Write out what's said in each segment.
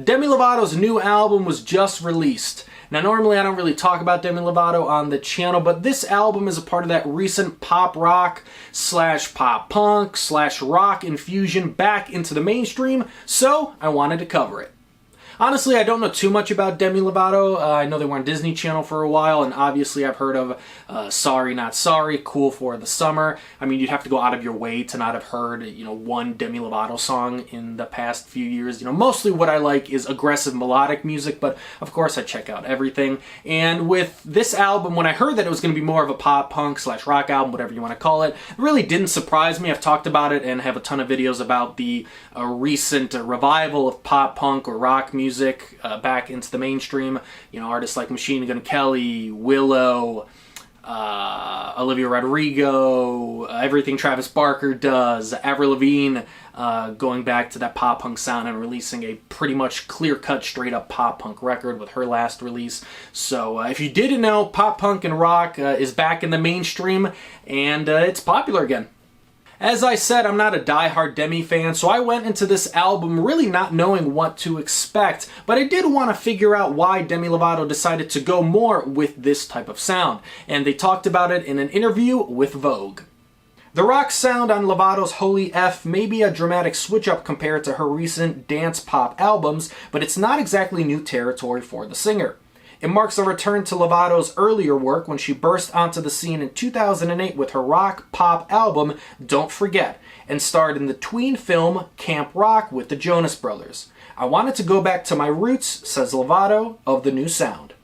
Demi Lovato's new album was just released. Now normally I don't really talk about Demi Lovato on the channel, but this album is a part of that recent pop rock / pop punk / rock infusion back into the mainstream, so I wanted to cover it. Honestly, I don't know too much about Demi Lovato. I know they were on Disney Channel for a while, and obviously I've heard of Sorry Not Sorry, Cool for the Summer. I mean, you'd have to go out of your way to not have heard, one Demi Lovato song in the past few years. Mostly what I like is aggressive melodic music, but of course I check out everything. And with this album, when I heard that it was going to be more of a pop punk / rock album, whatever you want to call it, it really didn't surprise me. I've talked about it and have a ton of videos about the recent revival of pop punk or rock music back into the mainstream. Artists like Machine Gun Kelly, Willow, Olivia Rodrigo, everything Travis Barker does, Avril Lavigne, going back to that pop punk sound and releasing a pretty much clear-cut, straight-up pop punk record with her last release. So if you didn't know, pop punk and rock is back in the mainstream, and it's popular again. As I said, I'm not a die-hard Demi fan, so I went into this album really not knowing what to expect, but I did want to figure out why Demi Lovato decided to go more with this type of sound, and they talked about it in an interview with Vogue. The rock sound on Lovato's Holy F may be a dramatic switch-up compared to her recent dance pop albums, but it's not exactly new territory for the singer. It marks a return to Lovato's earlier work when she burst onto the scene in 2008 with her rock-pop album, Don't Forget, and starred in the tween film Camp Rock with the Jonas Brothers. I wanted to go back to my roots, says Lovato, of the new sound.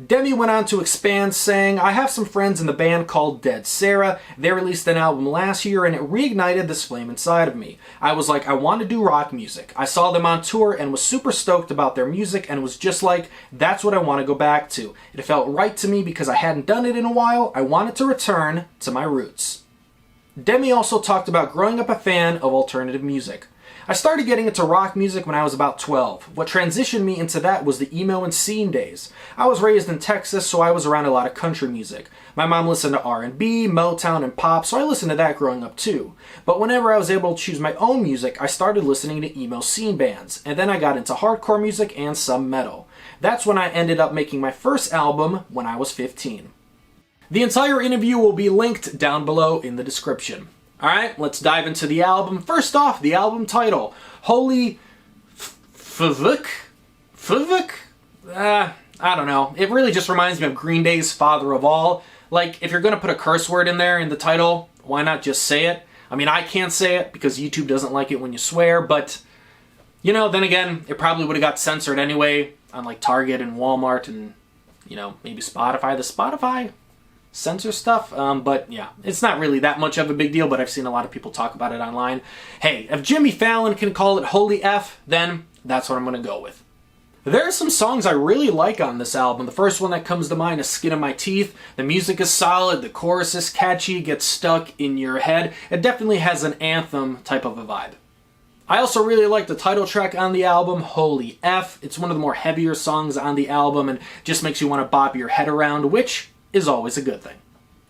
Demi went on to expand, saying, I have some friends in the band called Dead Sarah. They released an album last year and it reignited this flame inside of me. I was like, I want to do rock music. I saw them on tour and was super stoked about their music and was just like, that's what I want to go back to. It felt right to me because I hadn't done it in a while. I wanted to return to my roots. Demi also talked about growing up a fan of alternative music. I started getting into rock music when I was about 12. What transitioned me into that was the emo and scene days. I was raised in Texas, so I was around a lot of country music. My mom listened to R&B, Motown, and pop, so I listened to that growing up too. But whenever I was able to choose my own music, I started listening to emo scene bands, and then I got into hardcore music and some metal. That's when I ended up making my first album when I was 15. The entire interview will be linked down below in the description. Alright, let's dive into the album. First off, the album title, Holy Favuk? I don't know. It really just reminds me of Green Day's Father of All. Like, if you're going to put a curse word in there in the title, why not just say it? I mean, I can't say it because YouTube doesn't like it when you swear, but, then again, it probably would have got censored anyway on, like, Target and Walmart and, maybe Spotify. The Spotify censor stuff, but yeah, it's not really that much of a big deal, but I've seen a lot of people talk about it online. Hey, if Jimmy Fallon can call it Holy F, then that's what I'm going to go with. There are some songs I really like on this album. The first one that comes to mind is Skin of My Teeth. The music is solid, the chorus is catchy, gets stuck in your head. It definitely has an anthem type of a vibe. I also really like the title track on the album, Holy F. It's one of the more heavier songs on the album and just makes you want to bop your head around, which is always a good thing.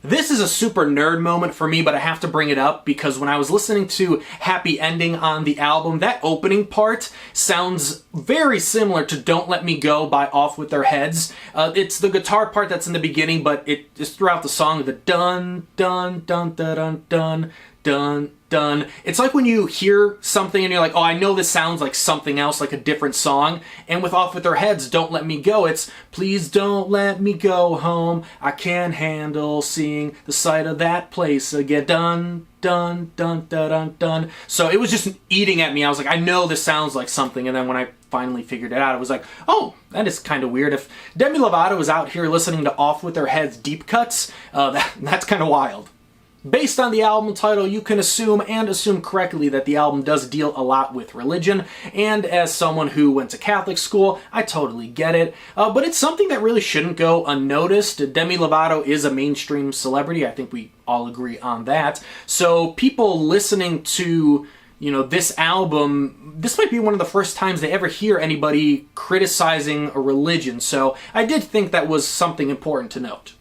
This is a super nerd moment for me, but I have to bring it up because when I was listening to Happy Ending on the album, that opening part sounds very similar to Don't Let Me Go by Off With Their Heads. It's the guitar part that's in the beginning, but it is throughout the song, the dun, dun, dun, dun, dun, dun, dun, dun. It's like when you hear something and you're like, oh, I know this sounds like something else, like a different song. And with Off With Their Heads, Don't Let Me Go, it's, please don't let me go home. I can't handle seeing the sight of that place again. Dun, dun, dun, dun, dun, dun. So it was just eating at me. I was like, I know this sounds like something. And then when I finally figured it out, I was like, oh, that is kind of weird. If Demi Lovato is out here listening to Off With Their Heads deep cuts, that's kind of wild. Based on the album title, you can assume, and assume correctly, that the album does deal a lot with religion, and as someone who went to Catholic school, I totally get it. But it's something that really shouldn't go unnoticed. Demi Lovato is a mainstream celebrity. I think we all agree on that. So people listening to this album, this might be one of the first times they ever hear anybody criticizing a religion, so I did think that was something important to note.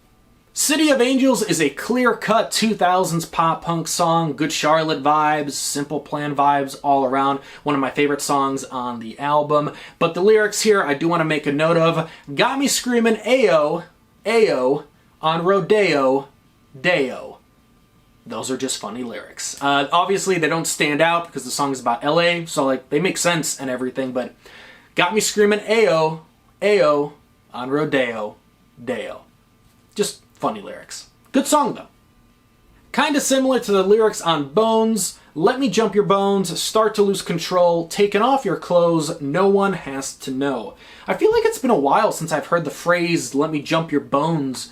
City of Angels is a clear-cut 2000s pop-punk song, good Charlotte vibes, Simple Plan vibes all around, one of my favorite songs on the album. But the lyrics here I do want to make a note of. Got me screaming Ayo, Ayo, on Rodeo, Deo. Those are just funny lyrics. Obviously they don't stand out because the song is about LA, so like they make sense and everything, but got me screaming Ayo, Ayo, on Rodeo, Deo. Just funny lyrics. Good song though. Kinda similar to the lyrics on Bones. Let me jump your bones, start to lose control, taking off your clothes, no one has to know. I feel like it's been a while since I've heard the phrase, let me jump your bones,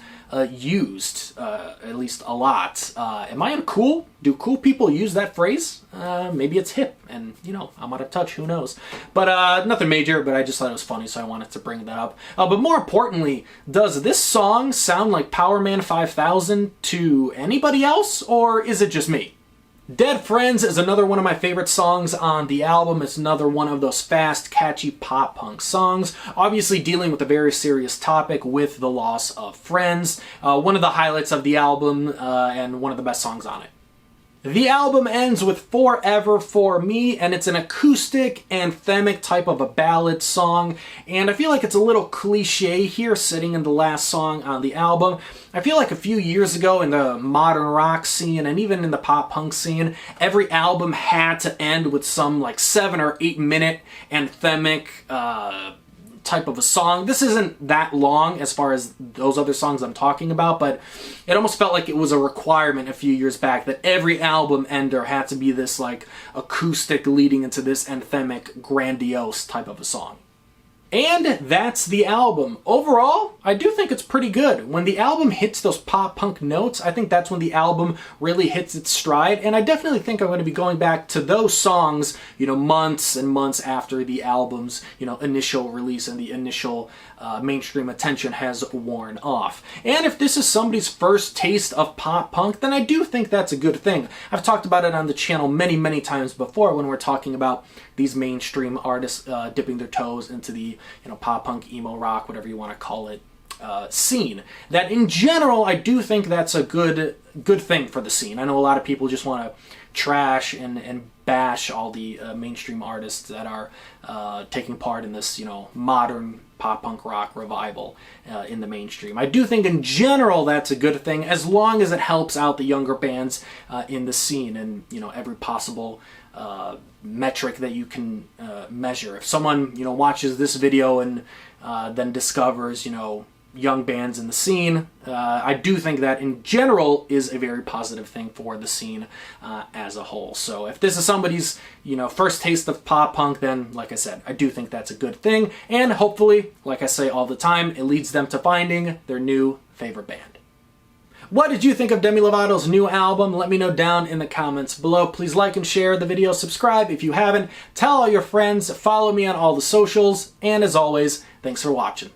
used, at least a lot. Am I uncool? Do cool people use that phrase? Maybe it's hip, and, you know, I'm out of touch, who knows. But nothing major, but I just thought it was funny, so I wanted to bring that up. But more importantly, does this song sound like Power Man 5000 to anybody else, or is it just me? Dead Friends is another one of my favorite songs on the album. It's another one of those fast, catchy pop-punk songs, obviously dealing with a very serious topic with the loss of friends. One of the highlights of the album and one of the best songs on it. The album ends with Forever For Me, and it's an acoustic, anthemic type of a ballad song, and I feel like it's a little cliche here, sitting in the last song on the album. I feel like a few years ago in the modern rock scene, and even in the pop-punk scene, every album had to end with some like 7 or 8 minute anthemic type of a song. This isn't that long as far as those other songs I'm talking about, but it almost felt like it was a requirement a few years back that every album ender had to be this like acoustic leading into this anthemic, grandiose type of a song. And that's the album. Overall, I do think it's pretty good. When the album hits those pop-punk notes, I think that's when the album really hits its stride, and I definitely think I'm going to be going back to those songs, you know, months and months after the album's, you know, initial release and the initial mainstream attention has worn off. And if this is somebody's first taste of pop-punk, then I do think that's a good thing. I've talked about it on the channel many, many times before when we're talking about these mainstream artists dipping their toes into the, you know, pop-punk, emo rock, whatever you want to call it, scene. That in general, I do think that's a good thing for the scene. I know a lot of people just want to trash and bash all the mainstream artists that are taking part in this, you know, modern pop-punk rock revival in the mainstream. I do think in general that's a good thing, as long as it helps out the younger bands in the scene and, you know, every possible metric that you can measure. If someone, you know, watches this video and then discovers, you know, young bands in the scene, I do think that in general is a very positive thing for the scene as a whole. So if this is somebody's, you know, first taste of pop punk, then like I said, I do think that's a good thing, and hopefully, like I say all the time, it leads them to finding their new favorite band. What did you think of Demi Lovato's new album? Let me know down in the comments below. Please like and share the video, subscribe if you haven't, tell all your friends, follow me on all the socials, and as always, thanks for watching.